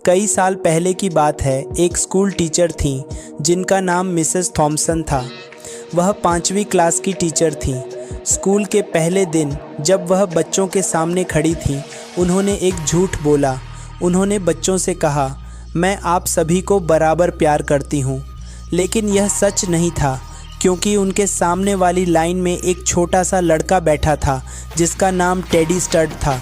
कई साल पहले की बात है। एक स्कूल टीचर थीं जिनका नाम मिसेस थॉम्सन था। वह 5वीं क्लास की टीचर थीं। स्कूल के पहले दिन जब वह बच्चों के सामने खड़ी थीं, उन्होंने एक झूठ बोला। उन्होंने बच्चों से कहा, मैं आप सभी को बराबर प्यार करती हूँ। लेकिन यह सच नहीं था, क्योंकि उनके सामने वाली लाइन में एक छोटा सा लड़का बैठा था जिसका नाम टेडी स्टड था।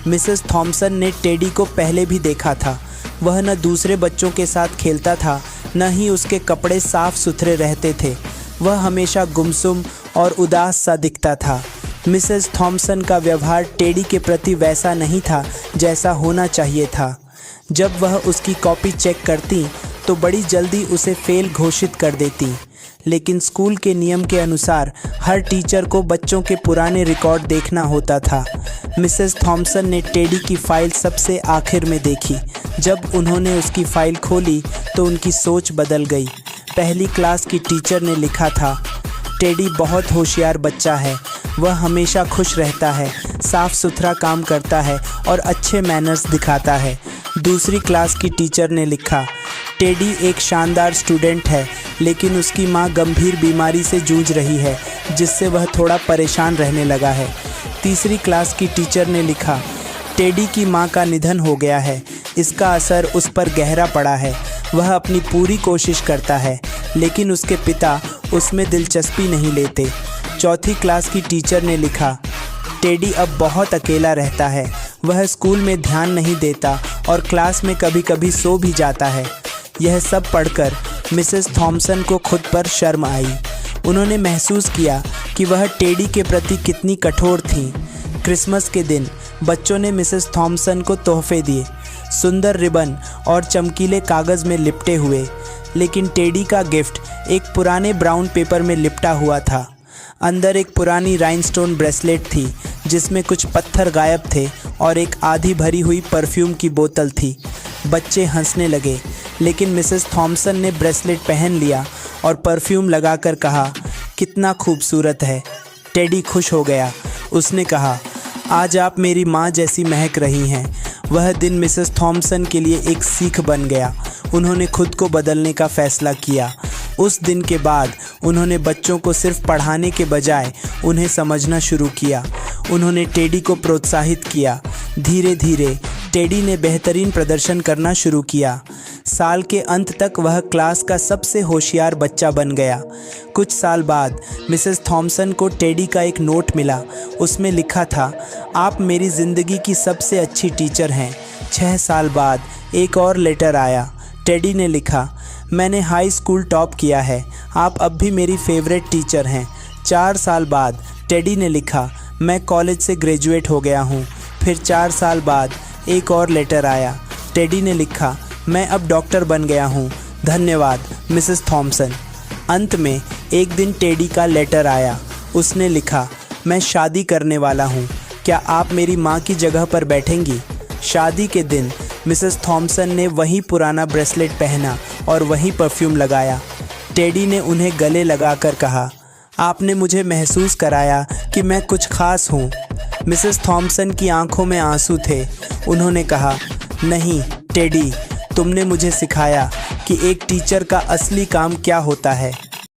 मिसेस थॉम्सन ने टेडी को पहले भी देखा था। वह न दूसरे बच्चों के साथ खेलता था, न ही उसके कपड़े साफ सुथरे रहते थे। वह हमेशा गुमसुम और उदास सा दिखता था। मिसेस थॉम्सन का व्यवहार टेडी के प्रति वैसा नहीं था जैसा होना चाहिए था। जब वह उसकी कॉपी चेक करती तो बड़ी जल्दी उसे फेल घोषित कर देती। लेकिन स्कूल के नियम के अनुसार हर टीचर को बच्चों के पुराने रिकॉर्ड देखना होता था। मिसेस थॉम्सन ने टेडी की फाइल सबसे आखिर में देखी। जब उन्होंने उसकी फाइल खोली तो उनकी सोच बदल गई। पहली क्लास की टीचर ने लिखा था, टेडी बहुत होशियार बच्चा है। वह हमेशा खुश रहता है, साफ सुथरा काम करता है और अच्छे मैनर्स दिखाता है। दूसरी क्लास की टीचर ने लिखा, टेडी एक शानदार स्टूडेंट है, लेकिन उसकी माँ गंभीर बीमारी से जूझ रही है, जिससे वह थोड़ा परेशान रहने लगा है। तीसरी क्लास की टीचर ने लिखा, टेडी की माँ का निधन हो गया है। इसका असर उस पर गहरा पड़ा है। वह अपनी पूरी कोशिश करता है, लेकिन उसके पिता उसमें दिलचस्पी नहीं लेते। चौथी क्लास की टीचर ने लिखा, टेडी अब बहुत अकेला रहता है। वह स्कूल में ध्यान नहीं देता और क्लास में कभी कभी सो भी जाता है। यह सब पढ़कर मिसेस थॉम्सन को खुद पर शर्म आई। उन्होंने महसूस किया कि वह टेडी के प्रति कितनी कठोर थीं। क्रिसमस के दिन बच्चों ने मिसेस थॉम्सन को तोहफे दिए, सुंदर रिबन और चमकीले कागज़ में लिपटे हुए। लेकिन टेडी का गिफ्ट एक पुराने ब्राउन पेपर में लिपटा हुआ था। अंदर एक पुरानी राइनस्टोन ब्रेसलेट थी जिसमें कुछ पत्थर गायब थे और एक आधी भरी हुई परफ्यूम की बोतल थी। बच्चे हंसने लगे, लेकिन मिसेस थॉम्सन ने ब्रेसलेट पहन लिया और परफ्यूम लगाकर कहा, कितना खूबसूरत है। टेडी खुश हो गया। उसने कहा, आज आप मेरी माँ जैसी महक रही हैं। वह दिन मिसेस थॉम्सन के लिए एक सीख बन गया। उन्होंने खुद को बदलने का फैसला किया। उस दिन के बाद उन्होंने बच्चों को सिर्फ पढ़ाने के बजाय उन्हें समझना शुरू किया। उन्होंने टेडी को प्रोत्साहित किया। धीरे धीरे टेडी ने बेहतरीन प्रदर्शन करना शुरू किया। साल के अंत तक वह क्लास का सबसे होशियार बच्चा बन गया। कुछ साल बाद मिसेस थॉम्सन को टेडी का एक नोट मिला। उसमें लिखा था, आप मेरी ज़िंदगी की सबसे अच्छी टीचर हैं। 6 साल बाद एक और लेटर आया। टेडी ने लिखा, मैंने हाई स्कूल टॉप किया है। आप अब भी मेरी फेवरेट टीचर हैं। 4 साल बाद टेडी ने लिखा, मैं कॉलेज से ग्रेजुएट हो गया हूँ। फिर 4 साल बाद एक और लेटर आया। टेडी ने लिखा, मैं अब डॉक्टर बन गया हूँ। धन्यवाद मिसेस थॉम्सन। अंत में एक दिन टेडी का लेटर आया। उसने लिखा, मैं शादी करने वाला हूँ। क्या आप मेरी माँ की जगह पर बैठेंगी? शादी के दिन मिसेस थॉम्सन ने वही पुराना ब्रेसलेट पहना और वही परफ्यूम लगाया। टेडी ने उन्हें गले लगाकर कहा, आपने मुझे महसूस कराया कि मैं कुछ खास हूँ। मिसेस थॉम्सन की आंखों में आंसू थे। उन्होंने कहा, नहीं टेडी, तुमने मुझे सिखाया कि एक टीचर का असली काम क्या होता है।